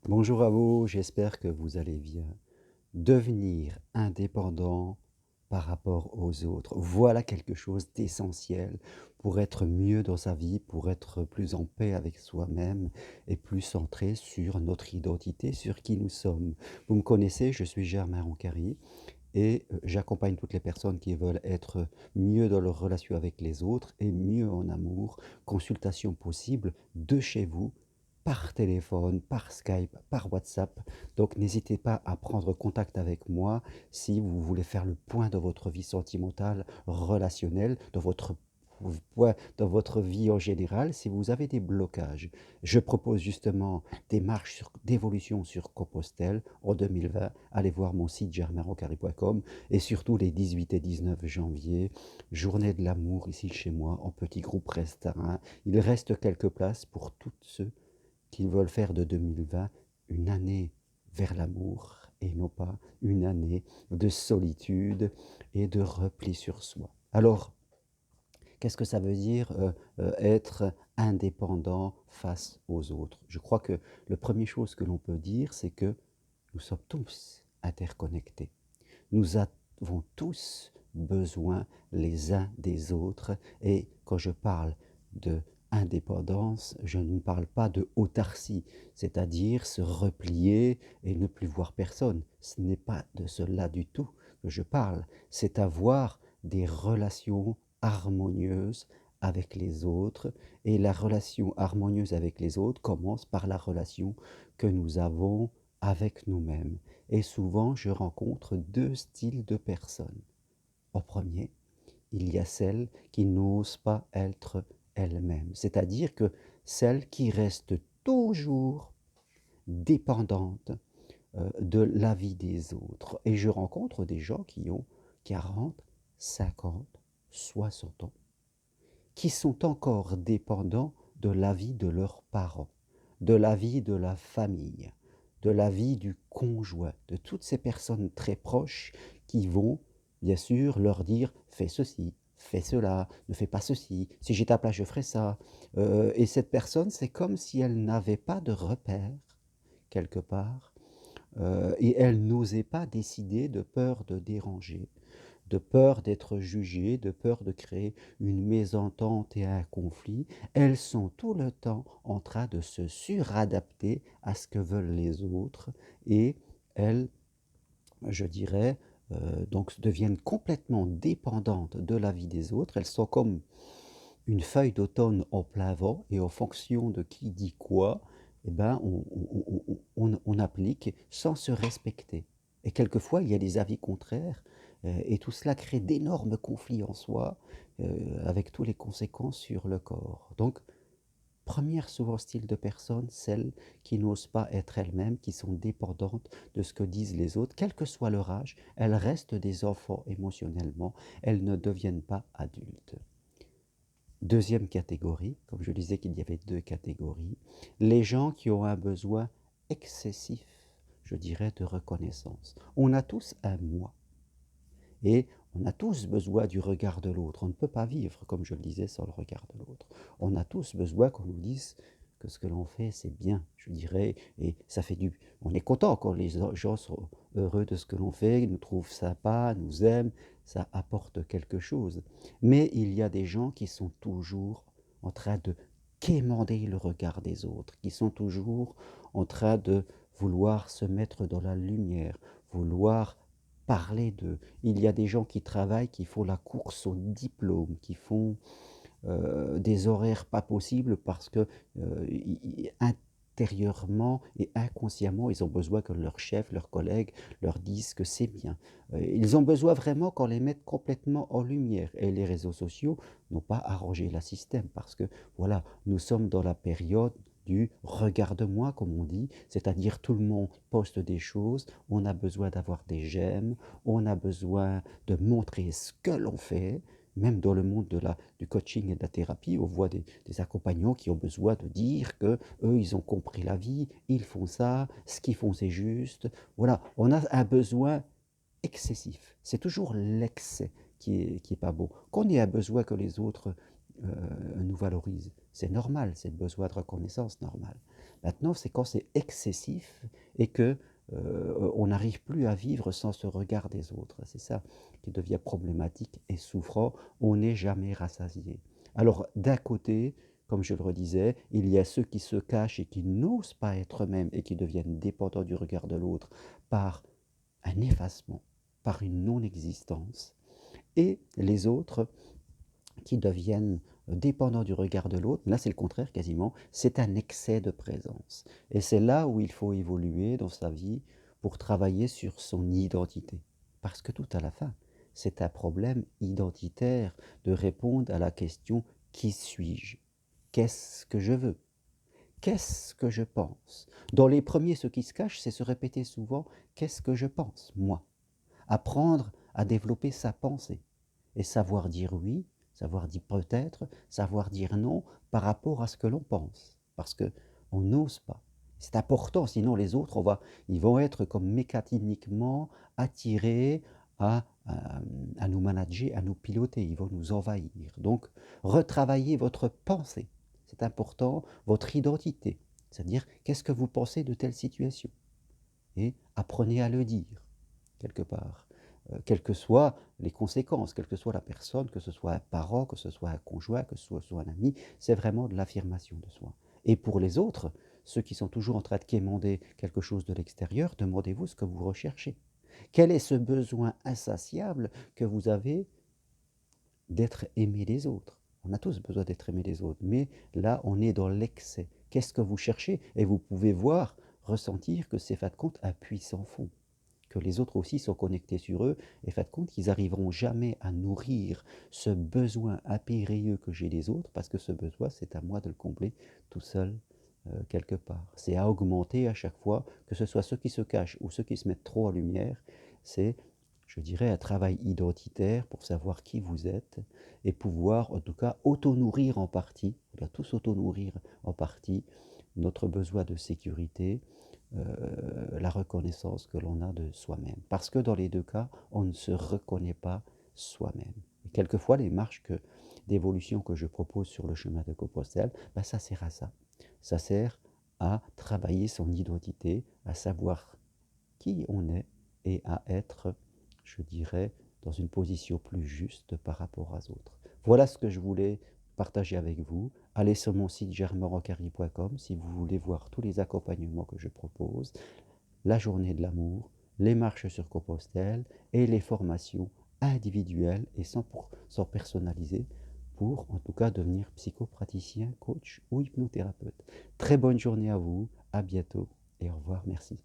Bonjour à vous, j'espère que vous allez bien. Devenir indépendant par rapport aux autres, voilà quelque chose d'essentiel pour être mieux dans sa vie, pour être plus en paix avec soi-même et plus centré sur notre identité, sur qui nous sommes. Vous me connaissez, je suis Germain Roncary et j'accompagne toutes les personnes qui veulent être mieux dans leur relation avec les autres et mieux en amour. Consultation possible de chez vous, par téléphone, par Skype, par WhatsApp. Donc n'hésitez pas à prendre contact avec moi si vous voulez faire le point de votre vie sentimentale, relationnelle, dans votre vie en général, si vous avez des blocages. Je propose justement des marches d'évolution sur Compostelle en 2020. Allez voir mon site germainroncary.com et surtout les 18 et 19 janvier, journée de l'amour ici chez moi en petit groupe restreint. Il reste quelques places pour tous ceux qui veulent faire de 2020 une année vers l'amour et non pas une année de solitude et de repli sur soi. Alors, qu'est-ce que ça veut dire être indépendant face aux autres? Je crois que la première chose que l'on peut dire, c'est que nous sommes tous interconnectés. Nous avons tous besoin les uns des autres et quand je parle de indépendance, je ne parle pas de autarcie, c'est-à-dire se replier et ne plus voir personne. Ce n'est pas de cela du tout que je parle, c'est avoir des relations harmonieuses avec les autres et la relation harmonieuse avec les autres commence par la relation que nous avons avec nous-mêmes. Et souvent, je rencontre 2 styles de personnes. En premier, il y a celles qui n'osent pas être elles-mêmes, c'est-à-dire que celles qui restent toujours dépendantes, de l'avis des autres. Et je rencontre des gens qui ont 40, 50, 60 ans, qui sont encore dépendants de l'avis de leurs parents, de l'avis de la famille, de l'avis du conjoint, de toutes ces personnes très proches qui vont, bien sûr, leur dire: «Fais ceci, fais cela, ne fais pas ceci, si j'étais à ta place, je ferais ça». Et cette personne, c'est comme si elle n'avait pas de repères, quelque part, et elle n'osait pas décider de peur de déranger, de peur d'être jugées, de peur de créer une mésentente et un conflit. Elles sont tout le temps en train de se suradapter à ce que veulent les autres et elles, je dirais, donc deviennent complètement dépendantes de l'avis des autres. Elles sont comme une feuille d'automne en plein vent et en fonction de qui dit quoi, eh ben, on applique sans se respecter. Et quelquefois, il y a des avis contraires et tout cela crée d'énormes conflits en soi avec toutes les conséquences sur le corps. Donc, première souvent style de personnes, celles qui n'osent pas être elles-mêmes, qui sont dépendantes de ce que disent les autres, quel que soit leur âge, elles restent des enfants émotionnellement, elles ne deviennent pas adultes. Deuxième catégorie, comme je disais qu'il y avait 2 catégories, les gens qui ont un besoin excessif, je dirais, de reconnaissance. On a tous un moi et on a tous besoin du regard de l'autre. On ne peut pas vivre, comme je le disais, sans le regard de l'autre. On a tous besoin qu'on nous dise que ce que l'on fait, c'est bien, je dirais, et ça fait du on est content quand les gens sont heureux de ce que l'on fait, nous trouvent sympa, nous aiment, ça apporte quelque chose. Mais il y a des gens qui sont toujours en train de quémander le regard des autres, qui sont toujours en train de vouloir se mettre dans la lumière, vouloir parler d'eux. Il y a des gens qui travaillent, qui font la course au diplôme, qui font des horaires pas possibles parce que intérieurement et inconsciemment, ils ont besoin que leur chef, leurs collègues leur disent que c'est bien. Ils ont besoin vraiment qu'on les mette complètement en lumière. Et les réseaux sociaux n'ont pas arrangé le système parce que, voilà, nous sommes dans la période du regarde-moi, comme on dit, c'est-à-dire tout le monde poste des choses, on a besoin d'avoir des j'aime, on a besoin de montrer ce que l'on fait, même dans le monde du coaching et de la thérapie, on voit des accompagnants qui ont besoin de dire que eux, ils ont compris la vie, ils font ça, ce qu'ils font, c'est juste. Voilà, on a un besoin excessif. C'est toujours l'excès qui est pas beau. Quand on a besoin que les autres nous valorise. C'est normal, c'est le besoin de reconnaissance normal. Maintenant, c'est quand c'est excessif et que, on n'arrive plus à vivre sans ce regard des autres. C'est ça qui devient problématique et souffrant. On n'est jamais rassasié. Alors, d'un côté, comme je le redisais, il y a ceux qui se cachent et qui n'osent pas être eux-mêmes et qui deviennent dépendants du regard de l'autre par un effacement, par une non-existence. Et les autres qui deviennent dépendants du regard de l'autre. Là, c'est le contraire quasiment, c'est un excès de présence. Et c'est là où il faut évoluer dans sa vie pour travailler sur son identité. Parce que tout à la fin, c'est un problème identitaire de répondre à la question: qui suis-je? Qu'est-ce que je veux? Qu'est-ce que je pense? Dans les premiers, ce qui se cache, c'est se répéter souvent: qu'est-ce que je pense, moi? Apprendre à développer sa pensée et savoir dire oui, savoir dire peut-être, savoir dire non par rapport à ce que l'on pense. Parce qu'on n'ose pas. C'est important, sinon les autres, ils vont être comme mécaniquement attirés à nous manager, à nous piloter, ils vont nous envahir. Donc, retravaillez votre pensée. C'est important, votre identité. C'est-à-dire, qu'est-ce que vous pensez de telle situation? Et apprenez à le dire, quelque part. Quelles que soient les conséquences, quelle que soit la personne, que ce soit un parent, que ce soit un conjoint, que ce soit un ami, c'est vraiment de l'affirmation de soi. Et pour les autres, ceux qui sont toujours en train de quémander quelque chose de l'extérieur, demandez-vous ce que vous recherchez. Quel est ce besoin insatiable que vous avez d'être aimé des autres? On a tous besoin d'être aimé des autres, mais là, on est dans l'excès. Qu'est-ce que vous cherchez? Et vous pouvez voir, ressentir que c'est, fait de compte, un puissant fond, que les autres aussi sont connectés sur eux, et faites compte qu'ils n'arriveront jamais à nourrir ce besoin impérieux que j'ai des autres, parce que ce besoin, c'est à moi de le combler tout seul, quelque part. C'est à augmenter à chaque fois, que ce soit ceux qui se cachent ou ceux qui se mettent trop en lumière, c'est, je dirais, un travail identitaire pour savoir qui vous êtes, et pouvoir, en tout cas, auto-nourrir en partie, on doit tous auto-nourrir en partie, notre besoin de sécurité, la reconnaissance que l'on a de soi-même. Parce que dans les deux cas, on ne se reconnaît pas soi-même. Et quelquefois, les marches d'évolution que je propose sur le chemin de Compostelle, ben, ça sert à ça. Ça sert à travailler son identité, à savoir qui on est et à être, je dirais, dans une position plus juste par rapport aux autres. Voilà ce que je voulais partager avec vous. Allez sur mon site germainrocari.com si vous voulez voir tous les accompagnements que je propose, la journée de l'amour, les marches sur Compostelle et les formations individuelles et 100% personnalisées pour en tout cas devenir psychopraticien, coach ou hypnothérapeute. Très bonne journée à vous, à bientôt et au revoir, merci.